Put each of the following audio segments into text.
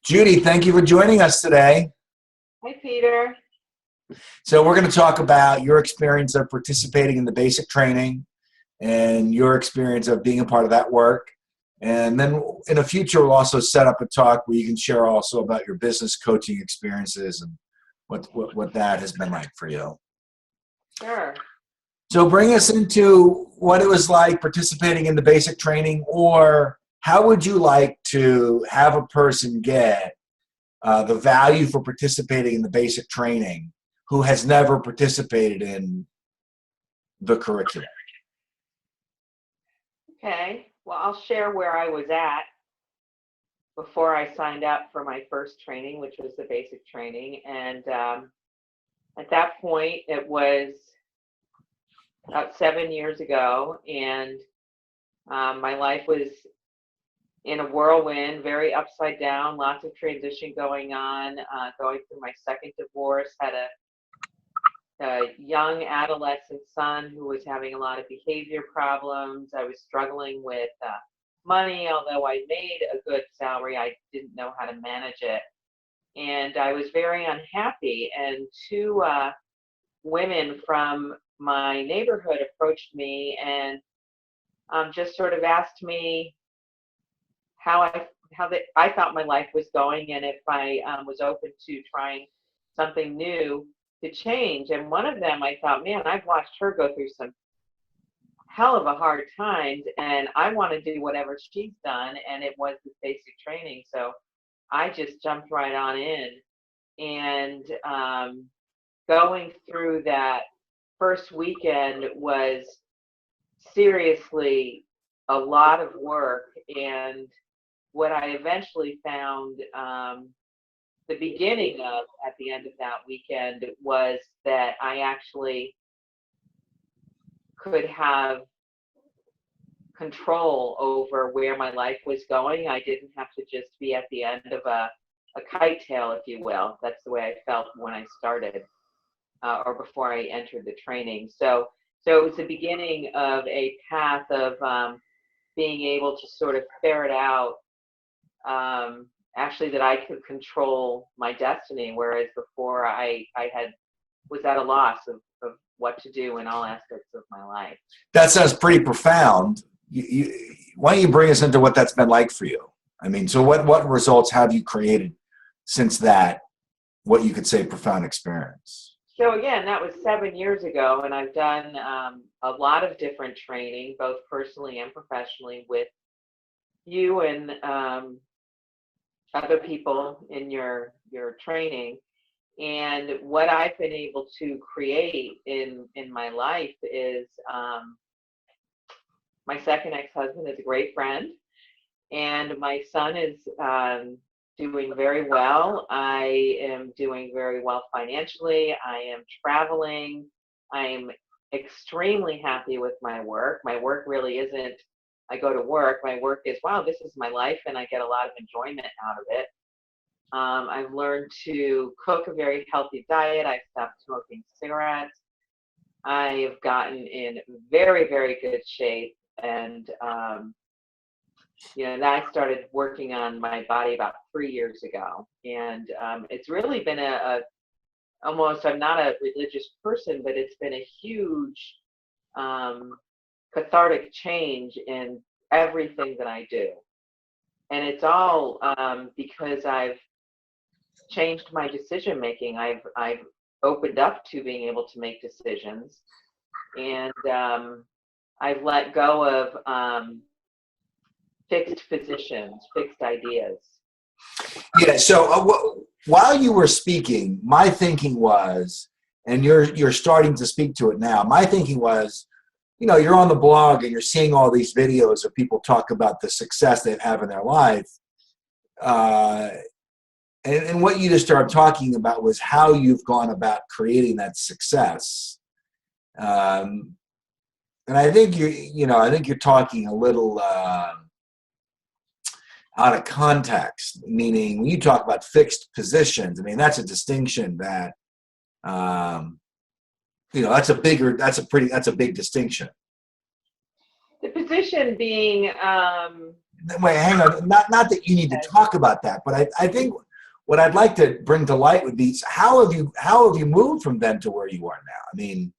Judy, thank you for joining us today. Hi, Peter. So we're going to talk about your experience of participating in the basic training and your experience of being a part of that work. And then in the future, we'll also set up a talk where you can share also about your business coaching experiences and what that has been like for you. Sure. So bring us into what it was like participating in the basic training, or how would you like to have a person get the value for participating in the basic training who has never participated in the curriculum? Okay. Well, I'll share where I was at before I signed up for my first training, which was the basic training. And at that point, it was about 7 years ago, and my life was in a whirlwind, very upside down, lots of transition going on, going through my second divorce, had a young adolescent son who was having a lot of behavior problems. I was struggling with money, although I made a good salary, I didn't know how to manage it. And I was very unhappy. And two women from my neighborhood approached me and just sort of asked me how I thought my life was going, and if I was open to trying something new to change. And one of them, I thought, man, I've watched her go through some hell of a hard times, and I want to do whatever she's done. And it was the basic training, so I just jumped right on in. And going through that first weekend was seriously a lot of work. And what I eventually found, the beginning of at the end of that weekend, was that I actually could have control over where my life was going. I didn't have to just be at the end of a kite tail, if you will. That's the way I felt when I started, or before I entered the training. So it was the beginning of a path of being able to sort of ferret out, actually, that I could control my destiny, whereas before I was at a loss of what to do in all aspects of my life. That sounds pretty profound. Why don't you bring us into what that's been like for you? I mean, so what results have you created since that, what you could say profound experience? So again, that was 7 years ago, and I've done a lot of different training, both personally and professionally, with you and other people in your training. And what I've been able to create in my life is, my second ex-husband is a great friend, and my son is doing very well. I am doing very well financially. I am traveling. I'm extremely happy with my work. My work really isn't, I go to work. My work is, wow, this is my life, and I get a lot of enjoyment out of it. I've learned to cook a very healthy diet. I've stopped smoking cigarettes. I have gotten in very, very good shape. And, then I started working on my body about 3 years ago. And it's really been almost, I'm not a religious person, but it's been a huge cathartic change in everything that I do. And it's all because I've changed my decision making. I've opened up to being able to make decisions, and I've let go of fixed positions, fixed ideas. Yeah. So while you were speaking, my thinking was, and you're starting to speak to it now. My thinking was, you're on the blog and you're seeing all these videos of people talk about the success they've had in their life. And what you just started talking about was how you've gone about creating that success. And I think you're talking a little out of context, meaning when you talk about fixed positions, I mean, that's a distinction that, that's a big distinction. The position being wait, hang on. Not that you need to talk about that, but I think what I'd like to bring to light would be how have you moved from then to where you are now? I mean,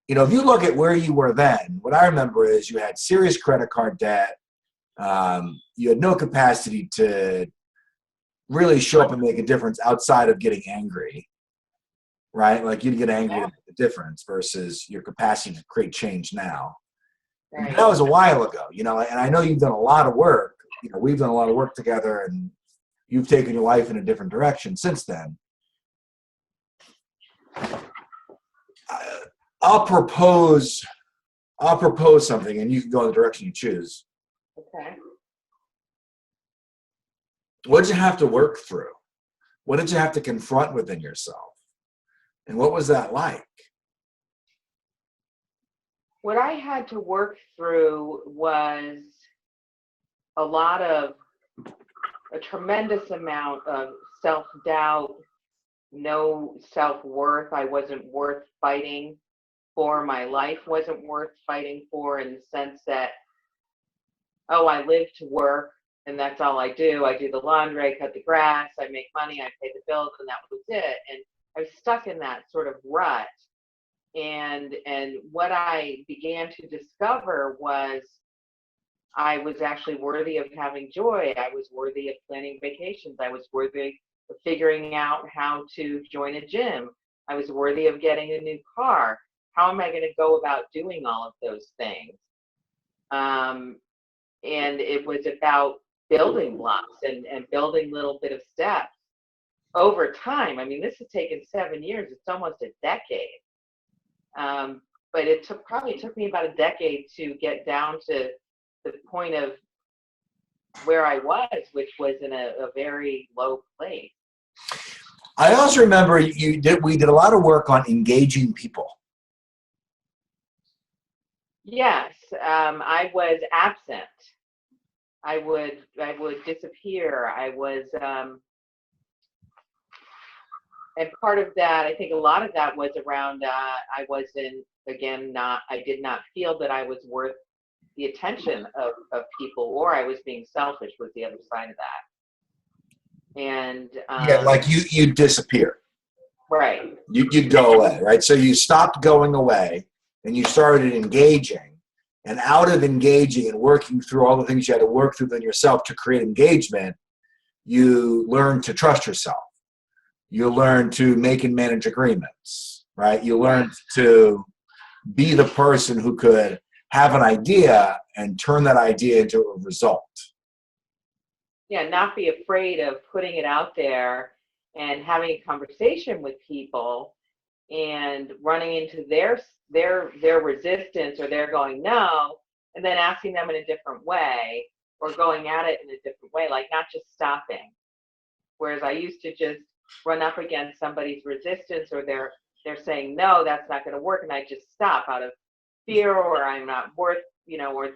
if you look at where you were then, what I remember is you had serious credit card debt. You had no capacity to really show up and make a difference outside of getting angry, right? Like you'd get angry to make a difference versus your capacity to create change now. Right. That was a while ago, and I know you've done a lot of work. We've done a lot of work together, and you've taken your life in a different direction since then. I'll propose something, and you can go in the direction you choose. Okay. What did you have to work through? What did you have to confront within yourself? And what was that like? What I had to work through was a tremendous amount of self-doubt, no self-worth. I wasn't worth fighting for. My life wasn't worth fighting for, in the sense that, I live to work and that's all I do. I do the laundry, I cut the grass, I make money, I pay the bills, and that was it. And I was stuck in that sort of rut. And what I began to discover was I was actually worthy of having joy. I was worthy of planning vacations. I was worthy of figuring out how to join a gym. I was worthy of getting a new car. How am I going to go about doing all of those things? And it was about building blocks and building little bit of steps over time. I mean, this has taken 7 years. It's almost a decade. But it probably took me about a decade to get down to the point of where I was, which was in a very low place. I also remember we did a lot of work on engaging people. Yes, I was absent. I would disappear. I was, and part of that, I think a lot of that was around, I did not feel that I was worth the attention of people, or I was being selfish, was the other side of that. And like you disappear. Right. You'd go away, right? So you stopped going away and you started engaging. And out of engaging and working through all the things you had to work through within yourself to create engagement, you learn to trust yourself. You learn to make and manage agreements, right? You learn to be the person who could have an idea and turn that idea into a result. Yeah, not be afraid of putting it out there and having a conversation with people and running into their resistance, or they're going no, and then asking them in a different way, or going at it in a different way, like not just stopping. Whereas I used to just run up against somebody's resistance, or they're saying no, that's not going to work, and I just stop out of fear, or I'm not worth, or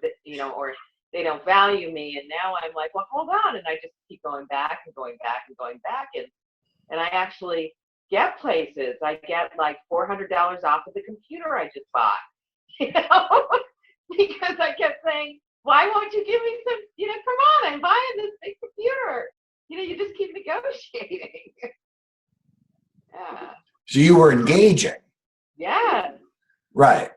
they don't value me. And now I'm like, well, hold on, and I just keep going back and going back and going back, and I actually get places. I get like $400 off of the computer I just bought, because I kept saying, why won't you give me some, come on, I'm buying this big computer. You just keep negotiating. Yeah. So you were engaging. Yeah. Right.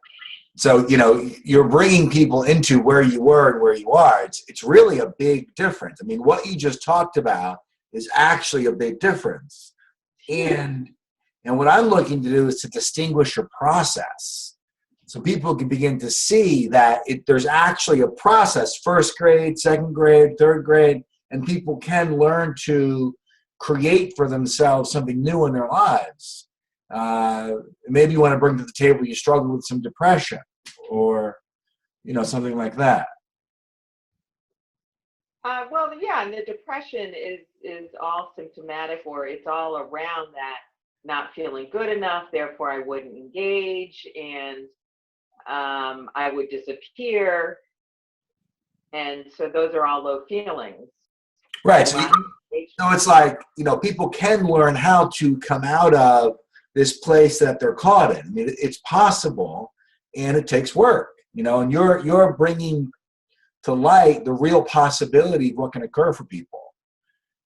So, you're bringing people into where you were and where you are. It's really a big difference. I mean, what you just talked about is actually a big difference. And what I'm looking to do is to distinguish your process, so people can begin to see that there's actually a process: first grade, second grade, third grade, and people can learn to create for themselves something new in their lives. Maybe you want to bring to the table you struggle with some depression, or something like that. Well, yeah, and the depression is all symptomatic, or it's all around that not feeling good enough. Therefore, I wouldn't engage, and I would disappear. And so those are all low feelings. Right. So it's like, people can learn how to come out of this place that they're caught in. I mean, it's possible, and it takes work, and you're bringing to light the real possibility of what can occur for people.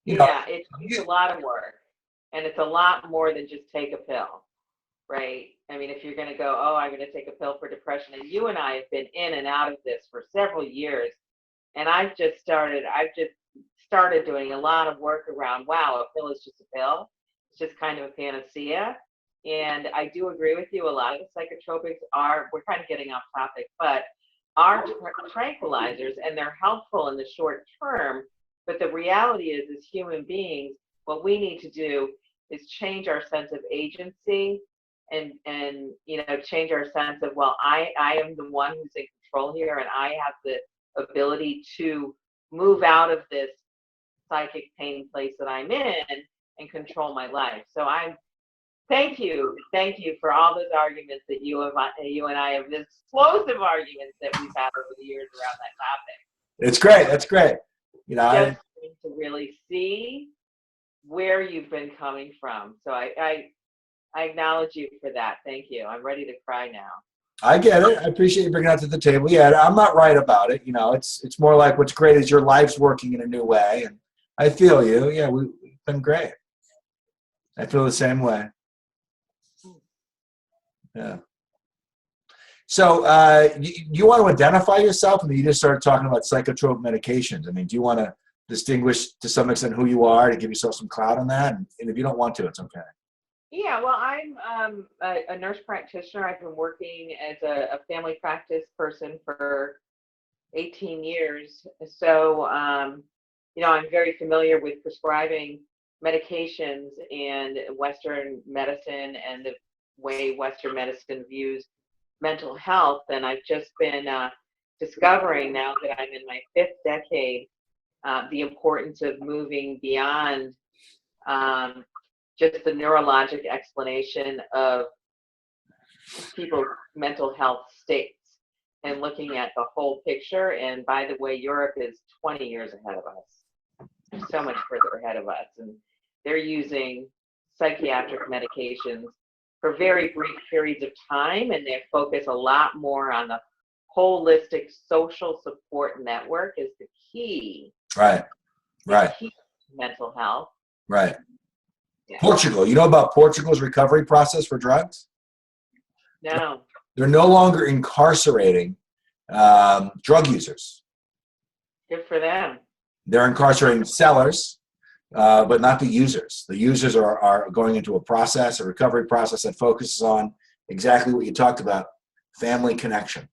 You know, Yeah, it's a lot of work, and it's a lot more than just take a pill, right? I mean, if you're going to go, oh, I'm going to take a pill for depression, and you and I have been in and out of this for several years, and I've just started doing a lot of work around, wow, a pill is just a pill. It's just kind of a panacea. And I do agree with you. A lot of the psychotropics we're kind of getting off topic, but are tranquilizers, and they're helpful in the short term. But the reality is, as human beings, what we need to do is change our sense of agency and change our sense of, well, I am the one who's in control here, and I have the ability to move out of this psychic pain place that I'm in and control my life. So thank you for all those arguments that you and I have, the explosive arguments that we've had over the years around that topic. it's great. That's great. You know, Just to really see where you've been coming from. So I acknowledge you for that. Thank you. I'm ready to cry now. I get it. I appreciate you bringing that to the table. Yeah, I'm not right about it. You know, it's more like what's great is your life's working in a new way, and I feel you. Yeah, we've been great. I feel the same way. Yeah. So you want to identify yourself, and then you just started talking about psychotropic medications. I mean, do you want to distinguish to some extent who you are to give yourself some clout on that? And if you don't want to, it's okay. Yeah, well, I'm a nurse practitioner. I've been working as a family practice person for 18 years. So, I'm very familiar with prescribing medications and Western medicine and the way Western medicine views mental health. And I've just been discovering, now that I'm in my 5th decade, the importance of moving beyond just the neurologic explanation of people's mental health states and looking at the whole picture. And by the way, Europe is 20 years ahead of us. They're so much further ahead of us. And they're using psychiatric medications for very brief periods of time, and they focus a lot more on the holistic social support network is the key. Right. The key to mental health. Right. Yeah. Portugal. You know about Portugal's recovery process for drugs? No. They're no longer incarcerating drug users. Good for them. They're incarcerating sellers, but not the users. The users are going into a recovery process that focuses on exactly what you talked about, family connection.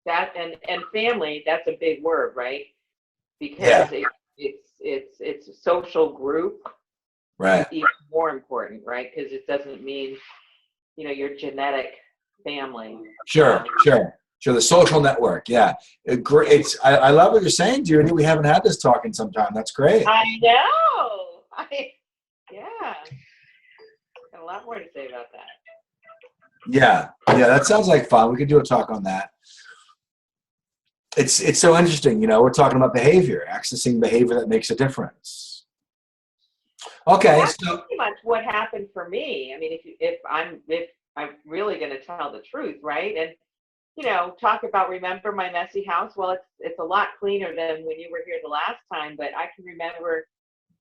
That and family, that's a big word, right? Because it's a social group. Right. Even more important, right? Because it doesn't mean, your genetic family. Sure. The social network. Yeah. I love what you're saying, Judy. We haven't had this talk in some time. That's great. I know. Yeah. Got a lot more to say about that. Yeah. That sounds like fun. We could do a talk on that. It's so interesting. We're talking about behavior, accessing behavior that makes a difference. Okay. That's pretty much what happened for me. I mean, if I'm really going to tell the truth, right? And talk about remember my messy house. Well, it's a lot cleaner than when you were here the last time. But I can remember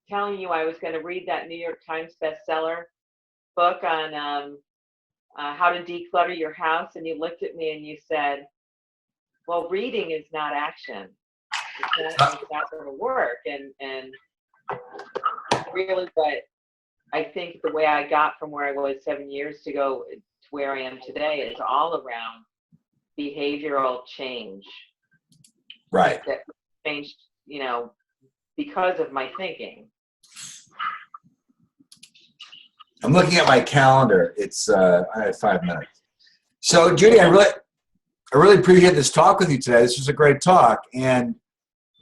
telling you I was going to read that New York Times bestseller book on how to declutter your house, and you looked at me and you said, "Well, reading is not action. It's not going to work." And really, what I think the way I got from where I was 7 years to go to where I am today is all around behavioral change. Right. That changed, because of my thinking. I'm looking at my calendar. It's I have 5 minutes. So, Judy, I really appreciate this talk with you today. This was a great talk, and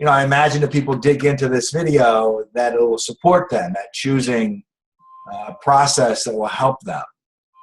I imagine if people dig into this video that it will support them at choosing a process that will help them.